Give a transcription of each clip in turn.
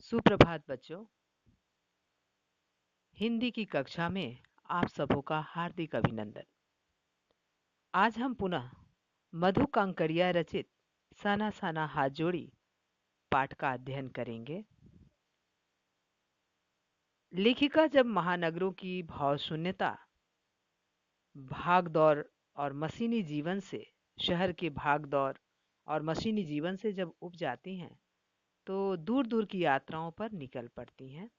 सुप्रभात बच्चों। हिंदी की कक्षा में आप सबों का हार्दिक अभिनंदन। आज हम पुनः मधु कांकरिया रचित साना साना हाथ जोड़ी पाठ का अध्ययन करेंगे। लेखिका जब महानगरों की भाव शून्यता, भाग दौड़ और मशीनी जीवन से शहर के भाग दौड़ और मशीनी जीवन से जब उब जाती हैं, तो दूर दूर की यात्राओं पर निकल पड़ती हैं।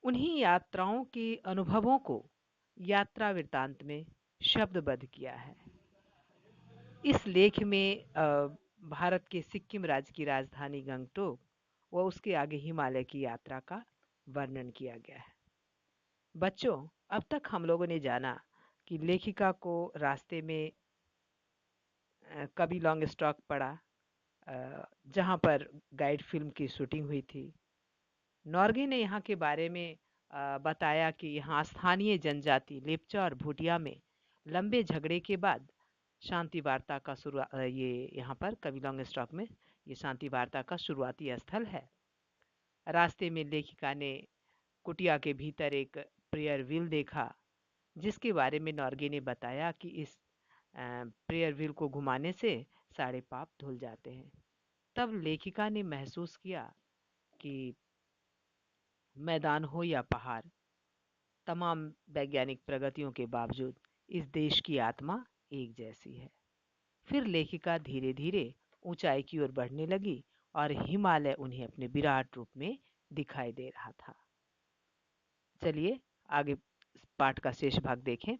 उन्हीं यात्राओं के अनुभवों को यात्रा वृत्तांत में शब्दबद्ध किया है। इस लेख में भारत के सिक्किम राज्य की राजधानी गंगटोक व उसके आगे हिमालय की यात्रा का वर्णन किया गया है। बच्चों, अब तक हम लोगों ने जाना कि लेखिका को रास्ते में कभी लॉन्ग स्टॉक पड़ा, जहां पर गाइड फिल्म की शूटिंग हुई थी। नॉर्गे ने यहाँ के बारे में बताया कि यहाँ स्थानीय जनजाति लेप्चा और भूटिया में लंबे झगड़े के बाद शांति वार्ता का ये यहाँ पर कविलोंग स्टॉक में ये शांति वार्ता का शुरुआती स्थल है। रास्ते में लेखिका ने कुटिया के भीतर एक प्रेयर व्हील देखा, जिसके बारे में नॉर्गे ने बताया कि इस प्रेयर व्हील को घुमाने से सारे पाप धुल जाते हैं। तब लेखिका ने महसूस किया कि मैदान हो या पहाड़, तमाम वैज्ञानिक प्रगतियों के बावजूद इस देश की आत्मा एक जैसी है। फिर लेखिका धीरे धीरे ऊंचाई की ओर बढ़ने लगी और हिमालय उन्हें अपने विराट रूप में दिखाई दे रहा था। चलिए आगे पाठ का शेष भाग देखें।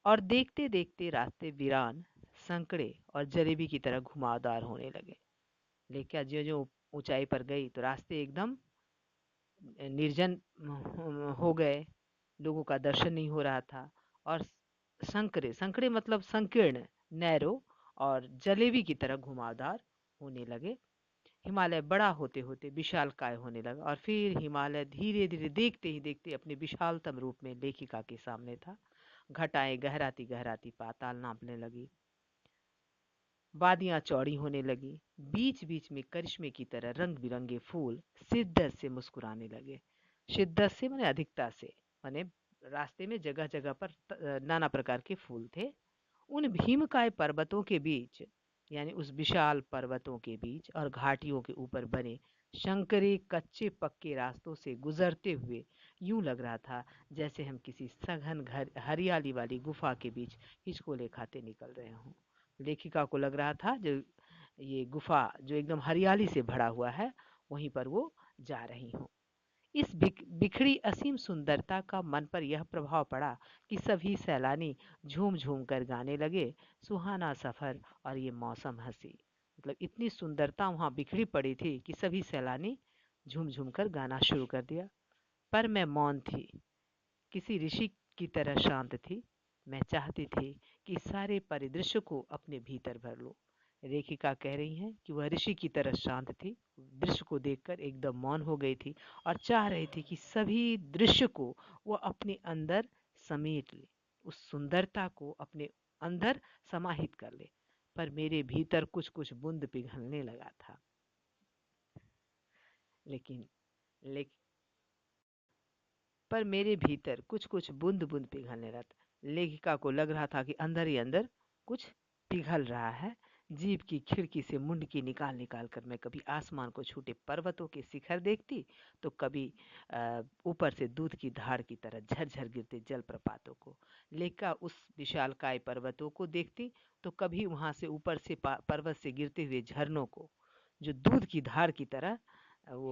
और देखते देखते रास्ते वीरान, संकड़े और जलेबी की तरह घुमावदार होने लगे। लेखिका जो जो ऊंचाई पर गई तो रास्ते एकदम निर्जन हो गए, लोगों का दर्शन नहीं हो रहा था। और संकरे संकरे मतलब संकीर्ण, नैरो और जलेबी की तरह घुमावदार होने लगे। हिमालय बड़ा होते होते विशालकाय होने लगा और फिर हिमालय धीरे धीरे देखते ही देखते अपने विशालतम रूप में लेखिका के सामने था। घटाएं गहराती गहराती पाताल नापने लगी, वादियां चौड़ी होने लगी, बीच बीच में करिश्मे की तरह रंग बिरंगे फूल शिद्दत से मुस्कुराने लगे। शिद्दत से माने अधिकता से, माने रास्ते में जगह जगह पर नाना प्रकार के फूल थे। उन भीमकाय पर्वतों के बीच, यानी उस विशाल पर्वतों के बीच और घाटियों के ऊपर बने शंकरे कच्चे पक्के रास्तों से गुजरते हुए यूं लग रहा था जैसे हम किसी सघन घर हरियाली वाली गुफा के बीच हिचकोले खाते निकल रहे हों। लेखिका को लग रहा था जो ये गुफा जो एकदम हरियाली से भरा हुआ है, वहीं पर वो जा रही हूँ। इस बिखरी असीम सुंदरता का मन पर यह प्रभाव पड़ा कि सभी सैलानी झूम झूम कर गाने लगे, सुहाना सफर और ये मौसम हंसी। मतलब इतनी सुंदरता वहां बिखरी पड़ी थी कि सभी सैलानी झूम झूम कर गाना शुरू कर दिया। पर मैं मौन थी, किसी ऋषि की तरह शांत थी। मैं चाहती थी कि सारे परिदृश्य को अपने भीतर भर लूं। लेखिका कह रही हैं कि वह ऋषि की तरह शांत थी, दृश्य को देखकर एकदम मौन हो गई थी और चाह रही थी कि सभी दृश्य को वह अपने अंदर समेट ले, उस सुंदरता को अपने अंदर समाहित कर ले। पर मेरे भीतर कुछ कुछ बूंद पिघलने लगा था। लेकिन लेक पर मेरे भीतर कुछ कुछ बूंद बूंद पिघलने लगा था। लेखिका को लग रहा था कि अंदर ही अंदर कुछ पिघल रहा है। जीभ की खिड़की से मुंडकी निकाल निकाल कर मैं कभी आसमान को छूटे पर्वतों के शिखर देखती, तो कभी ऊपर से दूध की धार की तरह झरझर गिरते जलप्रपातों को। लेखिका उस विशालकाय पर्वतों को देखती, तो कभी वहां से ऊपर से पर्वत से गिरते हुए झरनों को, जो दूध की धार की तरह वो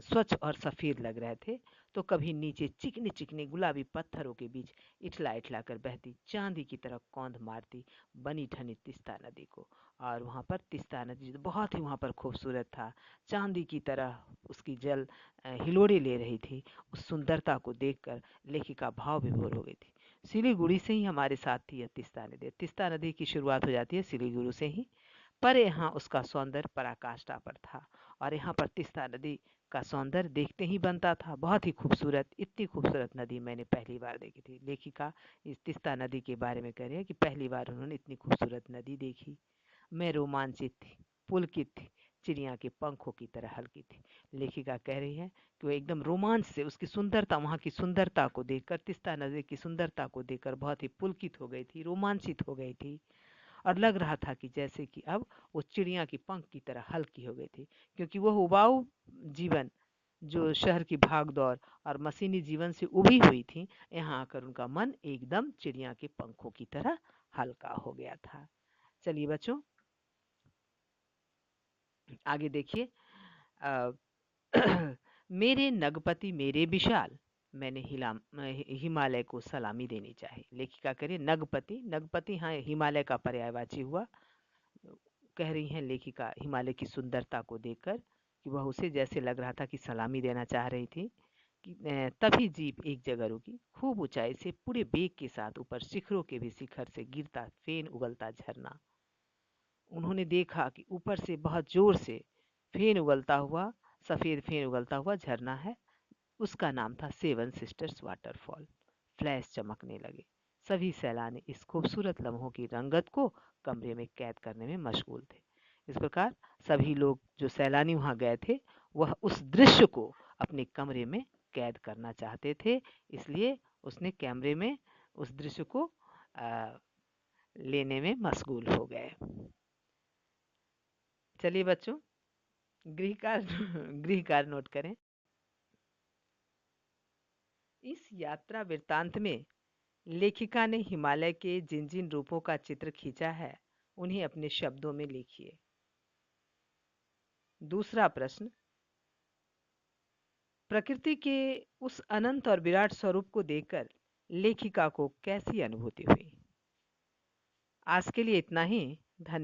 स्वच्छ और सफ़ेद लग रहे थे। तो कभी नीचे चिकने चिकने गुलाबी पत्थरों के बीच इठला इठला कर बहती चांदी की तरह कौंध मारती बनी ठनी तिस्ता नदी को। और वहाँ पर तिस्ता नदी बहुत ही वहाँ पर खूबसूरत था, चांदी की तरह उसकी जल हिलोड़े ले रही थी। उस सुंदरता को देखकर लेखिका भाव विभोर हो गई थी। सिलीगुड़ी से ही हमारे साथ थी यह तिस्ता नदी। तिस्ता नदी की शुरुआत हो जाती है सिलीगुड़ी से ही, पर यहाँ उसका सौंदर्य पराकाष्ठा पर था। और यहाँ पर तिस्ता नदी का सौंदर्य देखते ही बनता था। बहुत ही खूबसूरत, इतनी खूबसूरत नदी मैंने पहली बार देखी थी। लेखिका इस तिस्ता नदी के बारे में कह रही है कि पहली बार उन्होंने इतनी खूबसूरत नदी देखी। मैं रोमांचित थी, पुलकित थी, चिड़िया के पंखों की तरह हल्की थी। लेखिका कह रही है कि वो एकदम रोमांच से, उसकी सुंदरता, वहाँ की सुंदरता को देखकर, तीस्ता नदी की सुंदरता को देखकर बहुत ही पुलकित हो गई थी, रोमांचित हो गई थी। और लग रहा था कि जैसे कि अब वो चिड़िया की पंख की तरह हल्की हो गई थी, क्योंकि वह उबाऊ जीवन, जो शहर की भागदौड़ और मशीनी जीवन से उभी हुई थी, यहाँ आकर उनका मन एकदम चिड़िया के पंखों की तरह हल्का हो गया था। चलिए बच्चों, आगे देखिए। अ, मेरे नगपति मेरे विशाल, मैंने हिमालय को सलामी देनी चाहिए। लेखिका करिए नगपति, नगपति हाँ हिमालय का पर्यायवाची हुआ। कह रही हैं लेखिका हिमालय की सुंदरता को देखकर कि वह उसे जैसे लग रहा था कि सलामी देना चाह रही थी कि तभी जीप एक जगह रुकी। खूब ऊंचाई से पूरे बेग के साथ ऊपर शिखरों के भी शिखर से गिरता फेन उगलता झरना। उन्होंने देखा कि ऊपर से बहुत जोर से फेन उगलता हुआ, सफेद फेन उगलता हुआ झरना है। उसका नाम था सेवन सिस्टर्स वाटरफॉल। फ्लैश चमकने लगे। सभी सैलानी इस खूबसूरत लम्हों की रंगत को कमरे में कैद करने में मशगूल थे। इस प्रकार सभी लोग जो सैलानी वहां गए थे, वह उस दृश्य को अपने कमरे में कैद करना चाहते थे। इसलिए उसने कैमरे में उस दृश्य को लेने में मशगूल हो गए। चलिए बच्चों, गृह कार्य गृह कार्य नोट करें। इस यात्रा वृत्तांत में लेखिका ने हिमालय के जिन जिन रूपों का चित्र खींचा है, उन्हें अपने शब्दों में लिखिए। दूसरा प्रश्न, प्रकृति के उस अनंत और विराट स्वरूप को देखकर लेखिका को कैसी अनुभूति हुई? आज के लिए इतना ही।